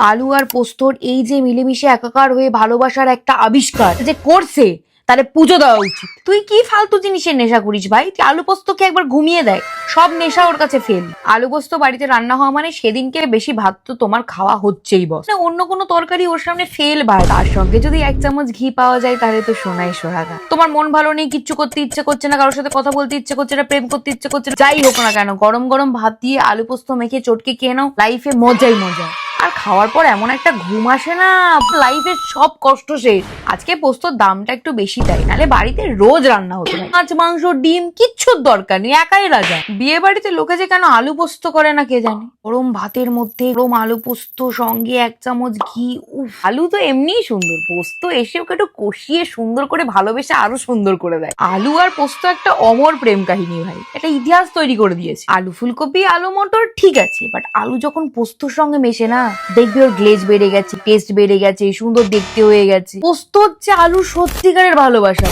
আলু আর পোস্তর এই যে মিলেমিশে একাকার হয়ে ভালোবাসার একটা আবিষ্কার যে করছে, তাহলে পুজো দেওয়া উচিত। তুই কি ফালতু জিনিসের নেশা করিস ভাই? আলু পোস্তকে একবার ঘুমিয়ে দেয়, সব নেশা ওর কাছে ফেল। আলু পোস্ত বাড়িতে রান্না হওয়া মানে সেদিনকে বেশি ভাত তো তোমার খাওয়া হচ্ছেই বস। অন্য কোনো তরকারি ওর সামনে ফেল ভাই। তার সঙ্গে যদি 1 চামচ ঘি পাওয়া যায় তাহলে তো সোনাই সোহাগা। তোমার মন ভালো নেই, কিচ্ছু করতে ইচ্ছে করছে না, কারোর সাথে কথা বলতে ইচ্ছে করছে না, প্রেম করতে ইচ্ছে করছে না, যাই হোক না কেন, গরম গরম ভাত দিয়ে আলু পোস্ত মেখে চটকে খেয়ে নাও, লাইফে মজাই মজা। আর খাওয়ার পর এমন একটা ঘুম আসে না, লাইফের সব কষ্ট শেষ। আজকে পোস্তর দামটা একটু বেশি, তাই নালে বাড়িতে রোজ রান্না হতো। মাছ মাংস ডিম কিচ্ছুর দরকার নেই, একাই রাজা। বিয়ে বাড়িতে লোকে যে কেন আলু পোস্ত করে না কে জানে। গরম ভাতের মধ্যে গরম আলু পোস্ত, সঙ্গে 1 চামচ ঘি। উফ, আলু তো এমনিই সুন্দর, পোস্ত এসে ওকে একটু কষিয়ে সুন্দর করে ভালোবেসে আরো সুন্দর করে দেয়। আলু আর পোস্ত একটা অমর প্রেম কাহিনী ভাই, একটা ইতিহাস তৈরি করে দিয়েছে। আলু ফুলকপি আলু মটর ঠিক আছে, বাট আলু যখন পোস্তর সঙ্গে মেশে না, দেখবি ওর গ্লেজ বেড়ে গেছে, টেস্ট বেড়ে গেছে, সুন্দর দেখতে হয়ে গেছে। পোস্ত হচ্ছে আলু সত্যিকারের ভালোবাসা।